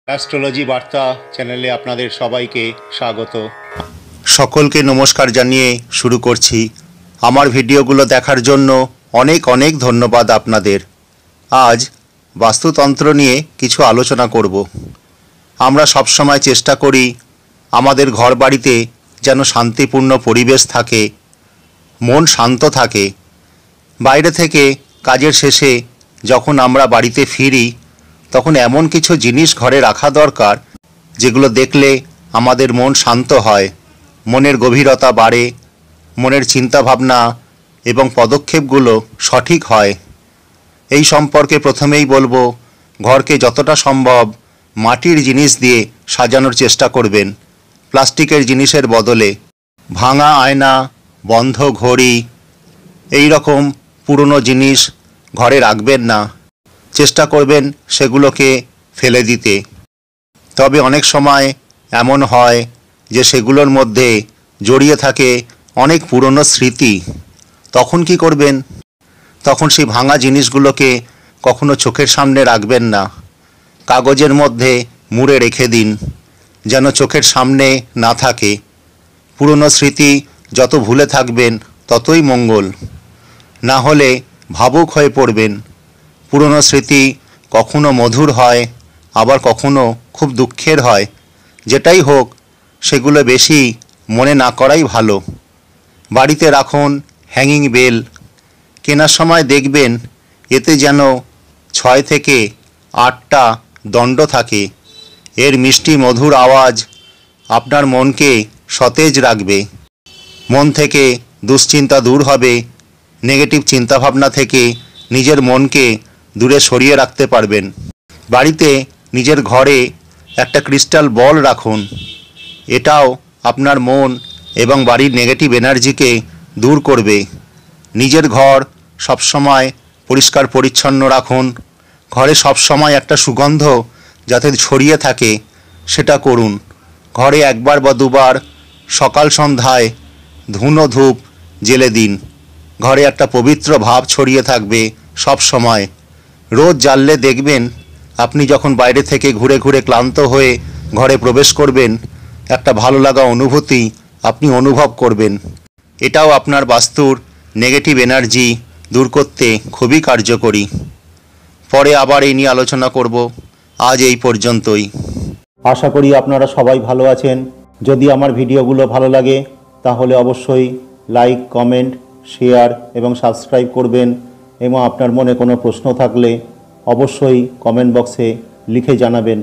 Astrology বার্তা চ্যানেলে আপনাদের সবাইকে স্বাগত। সকলকে নমস্কার জানিয়ে শুরু করছি। আমার ভিডিওগুলো দেখার জন্য অনেক অনেক ধন্যবাদ আপনাদের। আজ বাস্তুতন্ত্র নিয়ে কিছু আলোচনা করব। আমরা সবসময় চেষ্টা করি আমাদের ঘরবাড়িতে যেন শান্তিপূর্ণ পরিবেশ থাকে, মন শান্ত থাকে। বাইরে থেকে কাজের শেষে যখন আমরা বাড়িতে ফিরি তখন এমন কিছু জিনিস ঘরে রাখা দরকার যেগুলো দেখলে আমাদের মন শান্ত হয়, মনের গভীরতা বাড়ে, মনের চিন্তাভাবনা এবং পদক্ষেপগুলো সঠিক হয়। এই সম্পর্কে প্রথমেই বলবো, ঘরকে যতটা সম্ভব মাটির জিনিস দিয়ে সাজানোর চেষ্টা করবেন, প্লাস্টিকের জিনিসের বদলে। ভাঙা আয়না, বন্ধ ঘড়ি, এই রকম পুরনো জিনিস ঘরে রাখবেন না। চেষ্টা করবেন সেগুলোকে ফেলে দিতে। তবে অনেক সময় এমন হয় যে সেগুলোর মধ্যে জড়িয়ে থাকে অনেক পুরনো স্মৃতি। তখন কি করবেন? তখন সেই ভাঙা জিনিসগুলোকে কখনো চোখের সামনে রাখবেন না। কাগজের মধ্যে মুড়ে রেখে দিন, যেন চোখের সামনে না থাকে। পুরনো স্মৃতি যত ভুলে থাকবেন ততই মঙ্গল। না হলে ভাবুক হয়ে পড়বেন। পুরনো স্মৃতি কখনো মধুর হয়, আবার কখনো খুব দুঃখের হয়। যেটাই হোক, সেগুলো বেশি মনে না করাই ভালো। বাড়িতে রাখুন হ্যাঙ্গিং বেল। কেনার সময় দেখবেন এতে যেন 6 থেকে 8টা দণ্ড থাকে। এর মিষ্টি মধুর আওয়াজ আপনার মনকে সতেজ রাখবে। মন থেকে দুশ্চিন্তা দূর হবে। নেগেটিভ চিন্তাভাবনা থেকে নিজের মনকে দূরে সরিয়ে রাখতে পারবেন। বাড়িতে নিজের ঘরে একটা ক্রিস্টাল বল রাখুন। এটাও আপনার মন এবং বাড়ির নেগেটিভ এনার্জিকে দূর করবে। নিজের ঘর সবসময় পরিষ্কার পরিচ্ছন্ন রাখুন। ঘরে সবসময় একটা সুগন্ধ যাতে ছড়িয়ে থাকে সেটা করুন। ঘরে একবার বা দুবার সকাল সন্ধ্যায় ধুনো ধূপ জ্বেলে দিন। ঘরে একটা পবিত্র ভাব ছড়িয়ে থাকবে সব সময়। রোজ জ্বাললে দেখবেন আপনি যখন বাইরে থেকে ঘুরে ঘুরে ক্লান্ত হয়ে ঘরে প্রবেশ করবেন, একটা ভালো লাগা অনুভূতি আপনি অনুভব করবেন। এটাও আপনার বাস্তুর নেগেটিভ এনার্জি দূর করতে খুবই কার্যকরী। পরে আবার এই নিয়ে আলোচনা করব। আজ এই পর্যন্তই। আশা করি আপনারা সবাই ভালো আছেন। যদি আমার ভিডিওগুলো ভালো লাগে তাহলে অবশ্যই লাইক, কমেন্ট, শেয়ার এবং সাবস্ক্রাইব করবেন। এবং আপনার মনে কোনো প্রশ্ন থাকলে অবশ্যই কমেন্ট বক্সে লিখে জানাবেন।